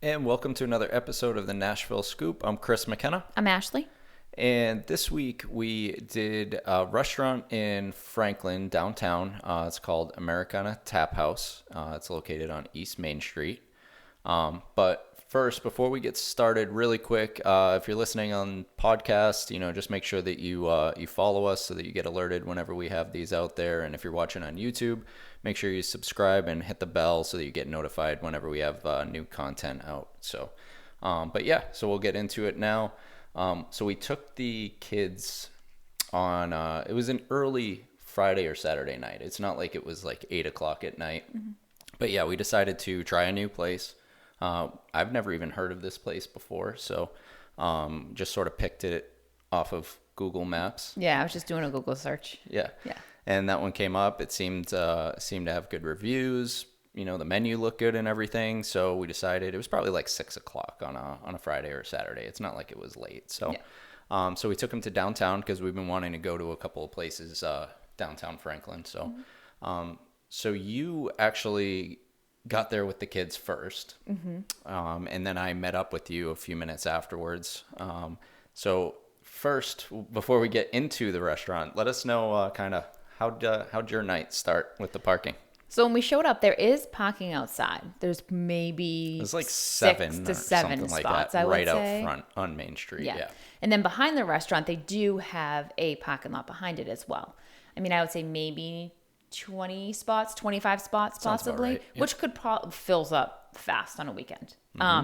And welcome to another episode of the Nashville Scoop. I'm Chris McKenna. I'm Ashley. And this week we did a restaurant in Franklin, downtown. It's called Americana Taphouse. It's located on East Main Street. But first, before we get started, really quick, if you're listening on podcast, just make sure that you follow us so that you get alerted whenever we have these out there. And if you're watching on YouTube, make sure you subscribe and hit the bell so that you get notified whenever we have new content out. So we'll get into it now. So we took the kids on, it was an early Friday or Saturday night. It's not like it was like 8 o'clock at night. Mm-hmm. But yeah, we decided to try a new place. I've never even heard of this place before. So just sort of picked it off of Google Maps. Yeah, I was just doing a Google search. Yeah. And that one came up. It seemed to have good reviews. The menu looked good and everything. So we decided it was probably like 6 o'clock on a Friday or Saturday. It's not like it was late. So, so we took them to downtown because we've been wanting to go to a couple of places downtown Franklin. So, so you actually got there with the kids first, and then I met up with you a few minutes afterwards. So first, before we get into the restaurant, let us know kind of how'd your night start with the parking? So when we showed up, there is parking outside. There's maybe like 6 to 7 like spots, that, I would right say. out front on Main Street. Yeah. And then behind the restaurant, they do have a parking lot behind it as well. I mean, I would say maybe 20 spots, 25 spots possibly, right. Which could fills up fast on a weekend.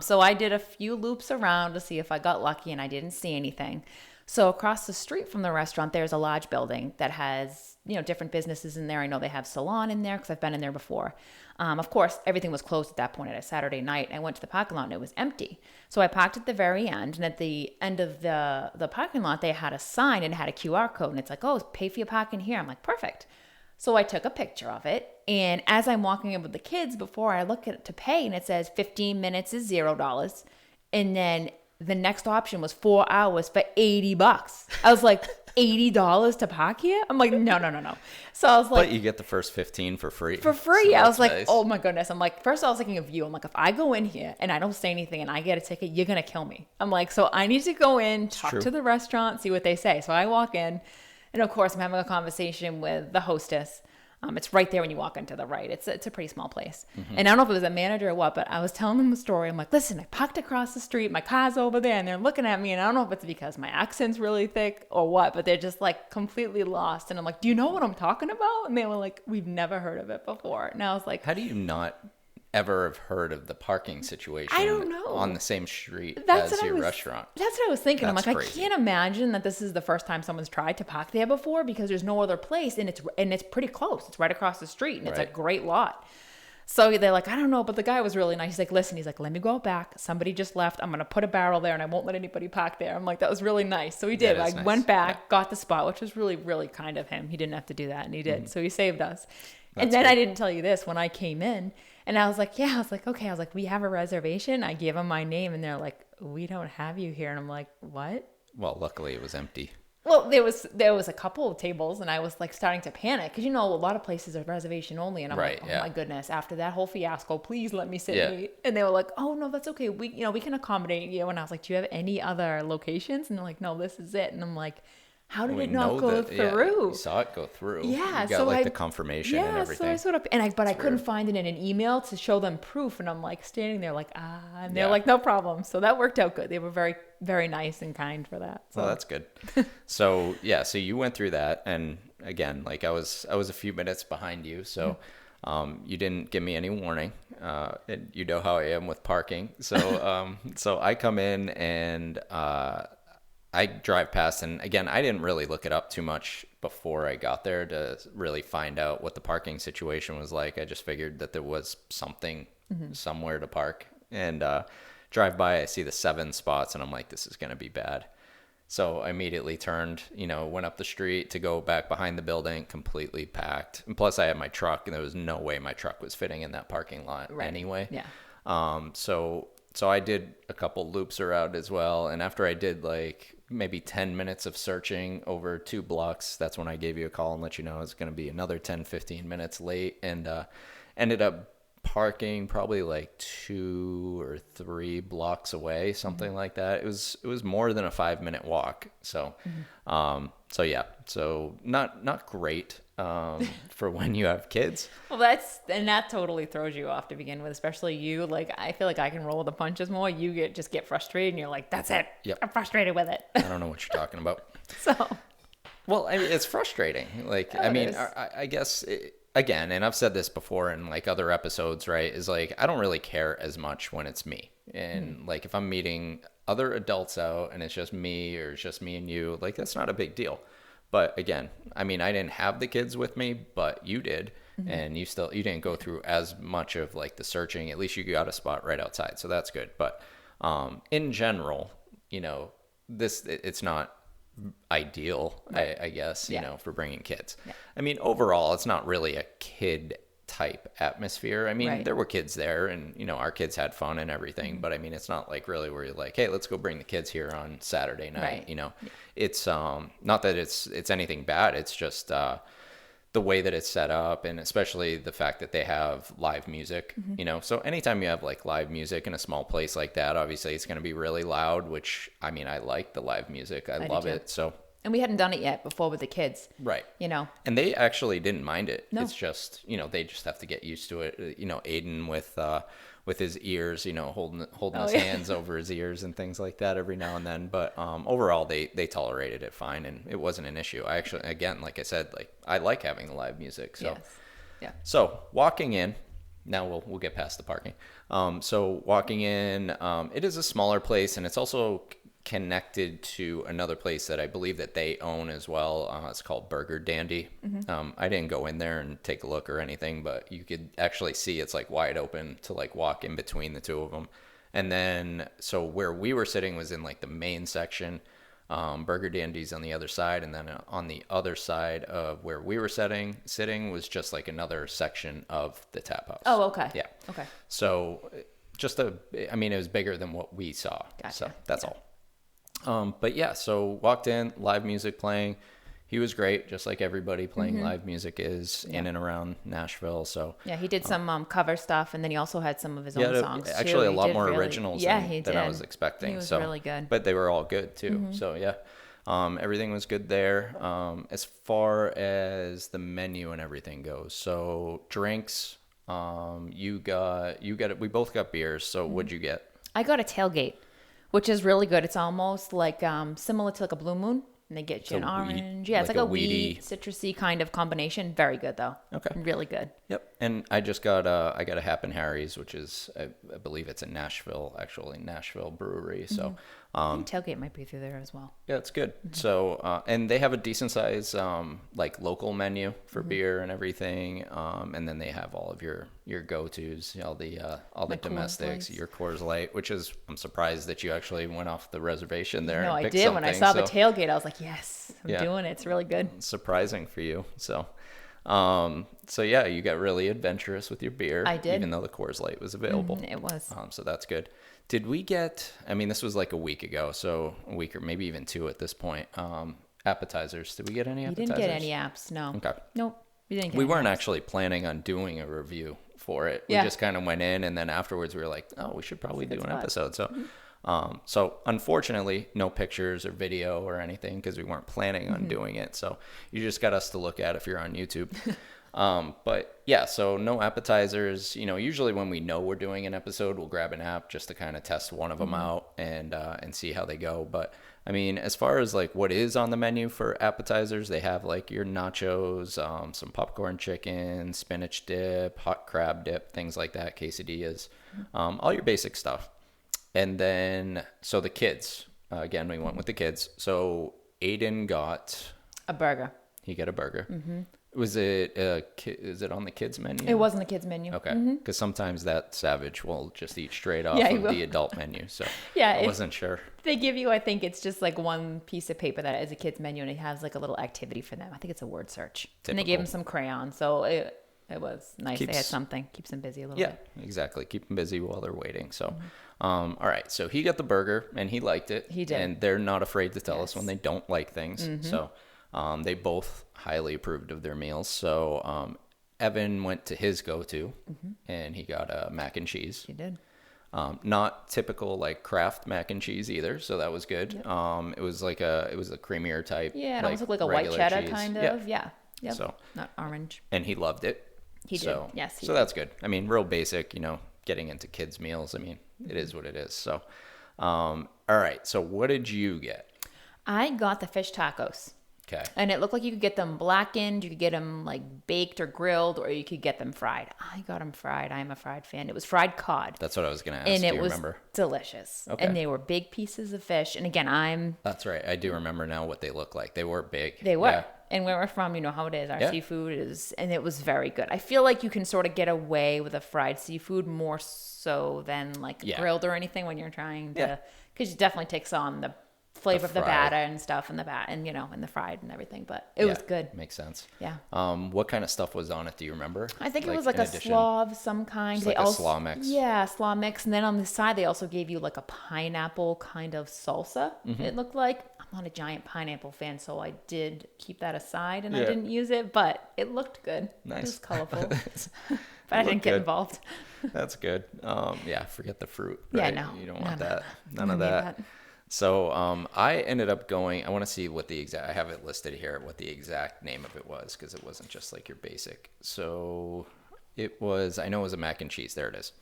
So I did a few loops around to see if I got lucky, and I didn't see anything. So across the street from the restaurant, there's a large building that has, different businesses in there. I know they have salon in there because I've been in there before. Of course, everything was closed at that point at a Saturday night. I went to the parking lot and it was empty. So I parked at the very end, and at the end of the parking lot, they had a sign and it had a QR code, and it's like, oh, pay for your parking here. I'm like, perfect. So I took a picture of it, and as I'm walking in with the kids, before I look at it to pay, and it says 15 minutes is $0, and then the next option was 4 hours for $80. I was like, $80 to park here? I'm like, no. So I was like, but you get the first 15 for free. For free. So I was like, nice. Oh my goodness. I'm like, first I was thinking of you. I'm like, if I go in here and I don't say anything and I get a ticket, you're going to kill me. I'm like, so I need to go in, talk to the restaurant, see what they say. So I walk in, and of course I'm having a conversation with the hostess. It's right there when you walk into the right. It's a pretty small place. Mm-hmm. And I don't know if it was a manager or what, but I was telling them the story. I'm like, listen, I parked across the street. My car's over there, and they're looking at me. And I don't know if it's because my accent's really thick or what, but they're just like completely lost. And I'm like, do you know what I'm talking about? And they were like, we've never heard of it before. And I was like, how do you not ever have heard of the parking situation I don't know. on the same street as your restaurant? That's what I was thinking. That's I'm like, crazy. I can't imagine that this is the first time someone's tried to park there before, because there's no other place, and it's pretty close. It's right across the street, and it's a great lot. So they're like, I don't know, but the guy was really nice. He's like, listen, he's like, let me go back. Somebody just left. I'm going to put a barrel there, and I won't let anybody park there. I'm like, that was really nice. So he did. I went back, got the spot, which was really, really kind of him. He didn't have to do that, and he did. Mm-hmm. So he saved us. And then I didn't tell you this when I came in, and I was like, okay. I was like, we have a reservation. I gave them my name, and they're like, we don't have you here. And I'm like, what? Well, luckily it was empty. Well, there was a couple of tables, and I was like starting to panic because, a lot of places are reservation only. And I'm like, oh my goodness, after that whole fiasco, please let me sit and wait. And they were like, oh no, that's okay. We can accommodate you. And I was like, do you have any other locations? And they're like, no, this is it. And I'm like, how did it not go through? Yeah, you saw it go through. Yeah, you got the confirmation and everything. So I sort of, but I couldn't find it in an email to show them proof, and I'm like standing there like, and they're like, no problem. So that worked out good. They were very, very nice and kind for that. So. Well, that's good. So you went through that, and again, like I was a few minutes behind you, so you didn't give me any warning. And you know how I am with parking. So so I come in and I drive past, and again, I didn't really look it up too much before I got there to really find out what the parking situation was like. I just figured that there was something somewhere to park, and drive by, I see the 7 spots, and I'm like, this is going to be bad. So I immediately turned, went up the street to go back behind the building, completely packed. And plus I had my truck, and there was no way my truck was fitting in that parking lot anyway. Yeah. So I did a couple loops around as well. And after I did like maybe 10 minutes of searching over 2 blocks, that's when I gave you a call and let you know I was going to be another 10, 15 minutes late, and ended up parking probably like 2 or 3 blocks away, something like that. It was more than a 5-minute walk. So, so yeah, so not great for when you have kids. Well, that totally throws you off to begin with, especially you. Like, I feel like I can roll the punches more. You just get frustrated and you're like, that's it. Yep. I'm frustrated with it. I don't know what you're talking about. So, Well, I mean, it's frustrating. Like, Oh, I it mean, is. I guess, again, and I've said this before in like other episodes, right? Is like, I don't really care as much when it's me. And like, if I'm meeting other adults out and it's just me or it's just me and you, like, that's not a big deal. But again, I mean, I didn't have the kids with me, but you did. And you didn't go through as much of like the searching. At least you got a spot right outside. So that's good. But in general, you know, it's not ideal, Right. I guess, you Yeah. know, for bringing kids. Yeah. I mean, overall, it's not really a kid type atmosphere. I mean, Right. there were kids there and, you know, our kids had fun and everything, but I mean, it's not like really where you're like, hey, let's go bring the kids here on Saturday night, Right. you know. It's not that it's anything bad. It's just the way that it's set up, and especially the fact that they have live music, you know. So anytime you have like live music in a small place like that, obviously it's going to be really loud, which I mean, I like the live music. I do love too. it. So, and we hadn't done it yet before with the kids, right. you know. And they actually didn't mind it. No. It's just, you know, they just have to get used to it. You know, Aiden with his ears, you know, holding his yeah. hands over his ears and things like that every now and then. But overall, they tolerated it fine, and it wasn't an issue. I actually, again, like I said, like I like having the live music. So, Yes. Yeah. so walking in. Now we'll get past the parking. So walking in, it is a smaller place, and it's also connected to another place that I believe that they own as well. It's called Burger Dandy. I didn't go in there and take a look or anything, but you could actually see it's like wide open to like walk in between the two of them. And then, so where we were sitting was in like the main section. Burger Dandy's on the other side, and then on the other side of where we were sitting was just like another section of the tap house. Oh, okay. Yeah. Okay. So I mean, it was bigger than what we saw. Gotcha. So that's all. But yeah, so walked in, live music playing. He was great, just like everybody playing live music is in and around Nashville. So Yeah, he did some cover stuff, and then he also had some of his yeah, own songs too. actually a He lot did more really- originals Yeah, than, he than I did. was expecting. He was so really good. But they were all good too. So yeah, everything was good there. As far as the menu and everything goes, so drinks, we both got beers. So what'd you get? I got a tailgate, which is really good. It's almost like similar to like a Blue Moon, and they get you an orange. Yeah, it's like like a a weedy, weedy- citrusy kind of combination. Very good though. Okay. Really good. Yep, and I just got I got a Happen Harry's, which is I believe it's in Nashville, actually Nashville brewery. So I think tailgate might be through there as well. yeah, it's good. So and they have a decent size like local menu for beer and everything, and then they have all of your go-tos, all the My Coors domestics, Lights. your Coors Light, which is I'm surprised that you actually went off the reservation there. No, and I picked did. When I something, saw the so tailgate, I was like, yes, I'm Yeah. doing it. It's really good. surprising for you. So yeah, you got really adventurous with your beer. I did. even though the Coors Light was available. It was. So that's good. Did we get, I mean, this was like a week ago, so a week or maybe even 2 at this point. Appetizers. Did we get any You appetizers? didn't get any apps, no. Okay. Nope. We didn't get We any weren't apps. actually planning on doing a review for it. Yeah. We just kind of went in, and then afterwards we were like, oh, we should probably do good an spot. episode. So, so unfortunately, no pictures or video or anything because we weren't planning on doing it. So you just got us to look at if you're on YouTube. But yeah, so no appetizers. You know, usually when we know we're doing an episode, we'll grab an app just to kind of test one of them out and see how they go. But I mean, as far as like what is on the menu for appetizers, they have like your nachos, some popcorn chicken, spinach dip, hot crab dip, things like that, quesadillas, all your basic stuff. And then, so the kids, again, we went with the kids. So Aiden got, A burger. he got a burger. Was it, is it on the kids menu? It wasn't the kids menu. Okay, because sometimes that savage will just eat straight off Yeah, he of will. the adult menu. So Yeah, I if- wasn't sure. They give you, I think it's just like one piece of paper that is a kid's menu, and it has like a little activity for them. I think it's a word search. And they gave them Typical. some crayons, so it was nice. They had Keeps- something. Keeps them busy a little Yeah, bit. exactly. Keep them busy while they're waiting. So, all right. So he got the burger and he liked it. He did. And they're not afraid to tell us Yes. when they don't like things. So they both highly approved of their meals. So Evan went to his go-to, and he got a mac and cheese. He did. Not typical like Kraft mac and cheese either, so that was good. Yep. It was a creamier type. Yeah, it almost looked like a white cheddar cheese. Kind of. Yeah. Yep. So not orange. And he loved it. He did. Yes. So that's good. I mean, real basic. Getting into kids' meals. I mean, it is what it is. So, all right. So what did you get? I got the fish tacos. Okay. And it looked like you could get them blackened, you could get them like baked or grilled, or you could get them fried. I got them fried. I'm a fried fan. It was fried cod. That's what I was going to ask. And do it you was remember? Delicious. Okay. And they were big pieces of fish. And again, That's right. I do remember now what they look like. They were big. They were. Yeah. And where we're from, you know how it is. Our seafood is, and it was very good. I feel like you can sort of get away with a fried seafood more so than like grilled or anything when you're trying to, because it definitely takes on the flavor of the batter and stuff and and the fried and everything, but it was good. Makes sense. Yeah. What kind of stuff was on it? Do you remember? I think it was like a slaw of some kind. Like a slaw mix. Yeah, slaw mix. And then on the side, they also gave you like a pineapple kind of salsa. It looked like. I'm not a giant pineapple fan, so I did keep that aside and I didn't use it, but it looked good. Nice. It was colorful. But I didn't get involved. That's good. Forget the fruit. Right? Yeah, no. You don't want that. None of that. So I ended up going, I want to see what I have it listed here, what the exact name of it was, because it wasn't just like your basic. So I know it was a mac and cheese. There it is.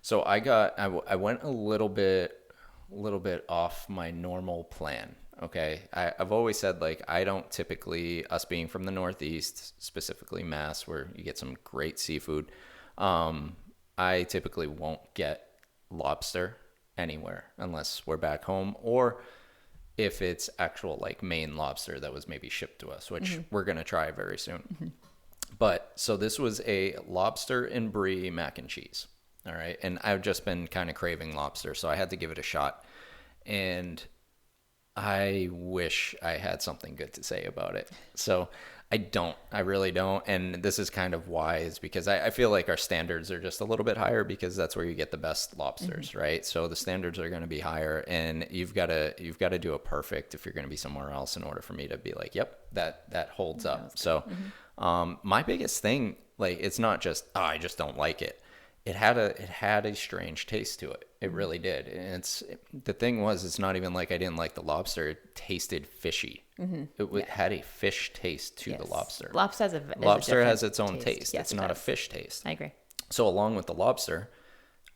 So I went a little bit off my normal plan. Okay. I've always said, like, I don't typically, us being from the Northeast, specifically Mass, where you get some great seafood, I typically won't get lobster anywhere unless we're back home, or if it's actual like Maine lobster that was maybe shipped to us, which we're going to try very soon. But so this was a lobster and brie mac and cheese. All right. And I've just been kind of craving lobster, so I had to give it a shot. And I wish I had something good to say about it. So I really don't. And this is kind of why, is because I feel like our standards are just a little bit higher, because that's where you get the best lobsters, right? So the standards are going to be higher, and you've got to do it perfect if you're going to be somewhere else in order for me to be like, yep, that holds up. So my biggest thing, like, it's not just, I just don't like it. It had a strange taste to it. It really did. And the thing was, it's not even like I didn't like the lobster. It tasted fishy. It had a fish taste to the lobster. Lobster has its own taste. Yes, it's not a fish taste. I agree. So along with the lobster,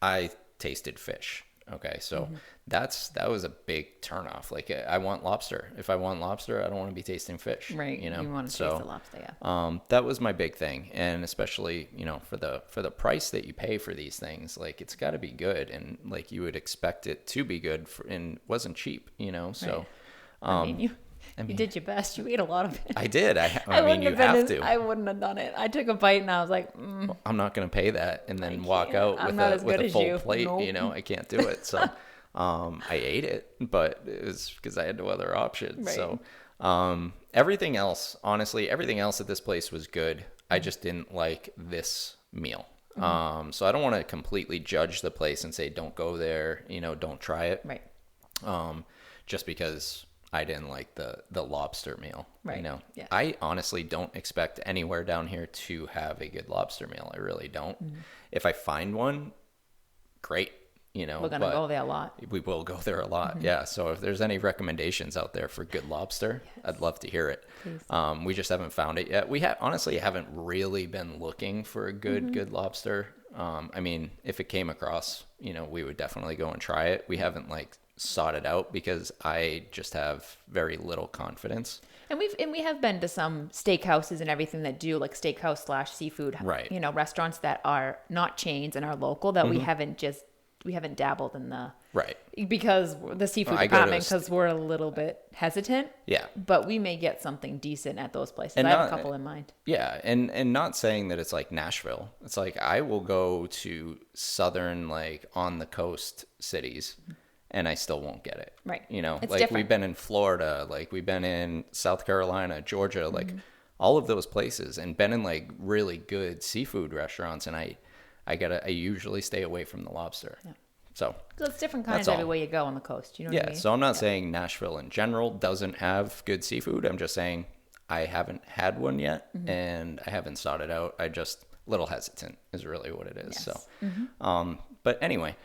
I tasted fish. Okay, so that was a big turnoff. Like, I want lobster. If I want lobster, I don't want to be tasting fish. Right. You want to taste the lobster. Yeah. That was my big thing, and especially for the price that you pay for these things, like, it's got to be good, and like you would expect it to be good, and wasn't cheap. So, right. You did your best. You ate a lot of it. I did. I mean, you have to. I wouldn't have done it. I took a bite and I was like, I'm not going to pay that and then walk out with a full plate. Nope. I can't do it. So I ate it, but it was because I had no other options. Right. So everything else, honestly, everything else at this place was good. I just didn't like this meal. So I don't want to completely judge the place and say, don't go there, don't try it. Right. Just because I didn't like the lobster meal. Right. Yeah. I honestly don't expect anywhere down here to have a good lobster meal. I really don't. If I find one, great. We're going to go there a lot. We will go there a lot. Yeah. So if there's any recommendations out there for good lobster, I'd love to hear it. We just haven't found it yet. We honestly haven't really been looking for a good lobster. I mean, if it came across, we would definitely go and try it. We haven't sought it out because I just have very little confidence. And we have been to some steakhouses and everything that do like steakhouse / seafood, right? Restaurants that are not chains and are local that we haven't dabbled in the right because the seafood department, because we're a little bit hesitant. Yeah, but we may get something decent at those places. And I have a couple in mind. Yeah, and not saying that it's like Nashville. It's like I will go to southern, like on the coast cities, and I still won't get it. Right. It's like different. We've been in Florida, like we've been in South Carolina, Georgia, like all of those places, and been in like really good seafood restaurants, and I usually stay away from the lobster. Yeah. So it's different kinds everywhere you go on the coast. You know what I mean? So I'm not saying Nashville in general doesn't have good seafood. I'm just saying I haven't had one yet, and I haven't sought it out. I just a little hesitant is really what it is. Yes. So, but anyway,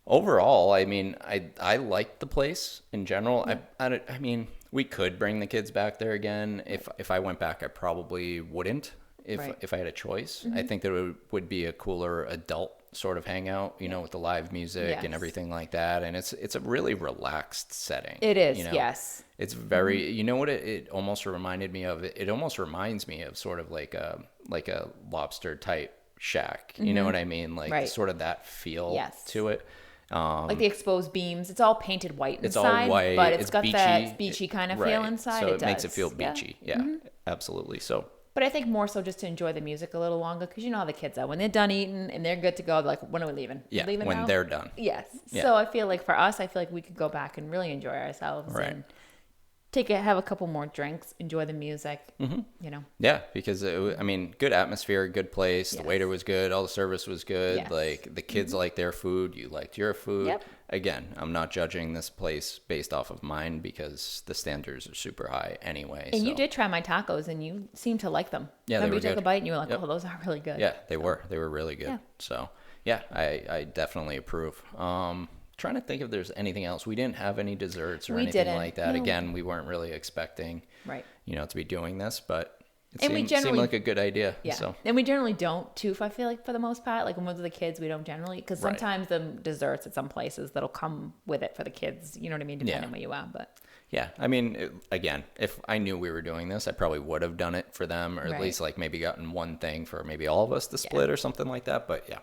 overall, I mean, I like the place in general. I mean, we could bring the kids back there again. If I went back, I probably wouldn't. If I had a choice, I think that it would be a cooler adult sort of hangout, you know, with the live music and everything like that. And it's a really relaxed setting. It is, you know? yes. It's very, you know what it almost reminded me of? It almost reminds me of sort of like a lobster type shack. You know what I mean? Like sort of that feel to it. Like the exposed beams, it's all painted white inside, it's all white, but it's got beachy, that beachy kind of feel inside. So it does. makes it feel beachy. Yeah, absolutely. So. But I think more so just to enjoy the music a little longer, because you know how the kids are. When they're done eating and they're good to go, they're like, when are we leaving? Yeah, leaving when now? they're done. Yes. Yeah. So I feel like for us, I feel like we could go back and really enjoy ourselves and have a couple more drinks, enjoy the music, you know. Yeah, because good atmosphere, good place. The waiter was good, all the service was good. Yes. Like the kids liked their food, you liked your food. Yep. Again, I'm not judging this place based off of mine because the standards are super high anyway. And you did try my tacos and you seemed to like them. Yeah, Remember they were you took good. a bite and you were like, oh, those are really good. Yeah, they were really good. Yeah. So yeah, I definitely approve. Trying to think if there's anything else. We didn't have any desserts or anything like that. No. Again, we weren't really expecting, to be doing this, but it seemed like a good idea. Yeah. So. And we generally don't too, I feel like for the most part, like when we're with the kids, we don't generally, because sometimes the desserts at some places that'll come with it for the kids, you know what I mean? Depending on where you are, but. Yeah. I mean, again, if I knew we were doing this, I probably would have done it for them, or at least like maybe gotten one thing for maybe all of us to split or something like that. But yeah,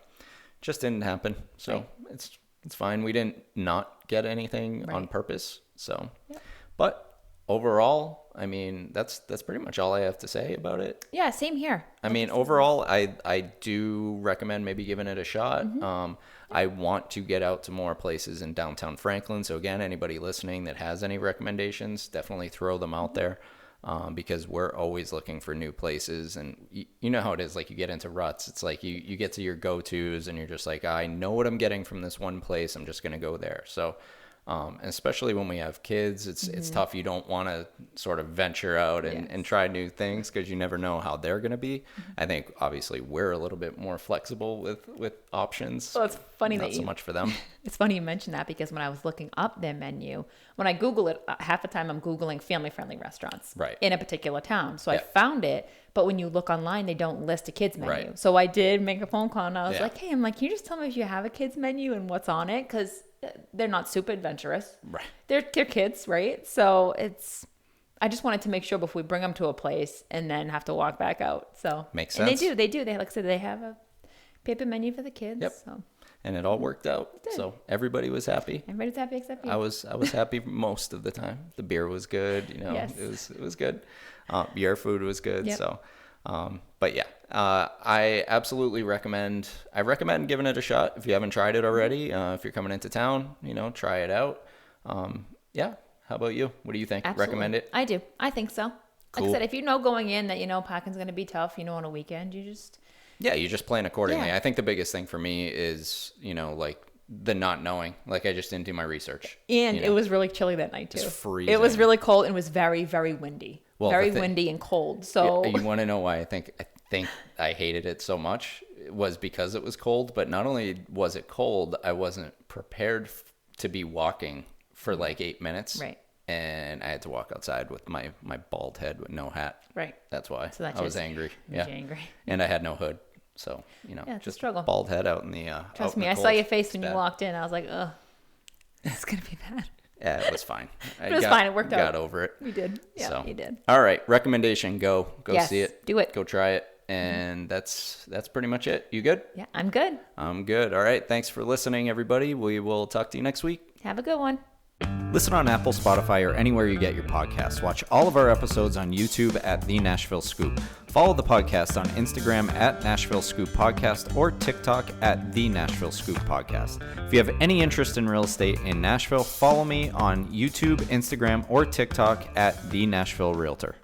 just didn't happen. So it's fine. We didn't not get anything on purpose. So, but overall, I mean, that's pretty much all I have to say about it. Yeah, same here. I mean, overall, I do recommend maybe giving it a shot. I want to get out to more places in downtown Franklin. So again, anybody listening that has any recommendations, definitely throw them out there. Because we're always looking for new places, and you know how it is, like you get into ruts. It's like you get to your go-tos and you're just like, I know what I'm getting from this one place. I'm just going to go there. So, and especially when we have kids, it's tough. You don't want to sort of venture out and try new things because you never know how they're going to be. I think obviously we're a little bit more flexible with options. Well, it's funny not so much for them. It's funny you mentioned that because when I was looking up their menu, when I Google it, half the time I'm Googling family-friendly restaurants in a particular town. So I found it, but when you look online, they don't list a kids menu. Right. So I did make a phone call and I was like, hey, can you just tell me if you have a kids menu and what's on it? Because they're not super adventurous. Right. They're kids, right? So I just wanted to make sure before we bring them to a place and then have to walk back out. So makes sense. And they do. Like I said, they have a paper menu for the kids. Yep. So. And it all worked out. So everybody was happy. Everybody's happy except you. I was happy most of the time. The beer was good. It was good. Your food was good. Yep. So, but yeah, I absolutely recommend giving it a shot if you haven't tried it already. If you're coming into town, try it out. Yeah. How about you? What do you think? Absolutely. Recommend it? I do. I think so. Cool. Like I said, if you know going in that, parking's going to be tough, on a weekend, you just plan accordingly. Yeah. I think the biggest thing for me is, like the not knowing. Like I just didn't do my research. And it was really chilly that night too. It's freezing. It was really cold and it was very, very windy. Well, very windy and cold. So you want to know why I think I hated it so much? It was because it was cold, but not only was it cold, I wasn't prepared to be walking for like 8 minutes. Right. And I had to walk outside with my bald head with no hat. Right. That's why. So I was angry. Yeah. Angry. And I had no hood. So, just struggle. Bald head out in the Trust me, I saw your face when you walked in. I was like, ugh, it's going to be bad. Yeah, it was fine. It was fine. It worked out. Got over it. We did. Yeah, you did. All right. Recommendation. Go see it. Do it. Go try it. And that's pretty much it. You good? Yeah, I'm good. I'm good. All right. Thanks for listening, everybody. We will talk to you next week. Have a good one. Listen on Apple, Spotify, or anywhere you get your podcasts. Watch all of our episodes on YouTube at The Nashville Scoop. Follow the podcast on Instagram at Nashville Scoop Podcast or TikTok at The Nashville Scoop Podcast. If you have any interest in real estate in Nashville, follow me on YouTube, Instagram, or TikTok at The Nashville Realtor.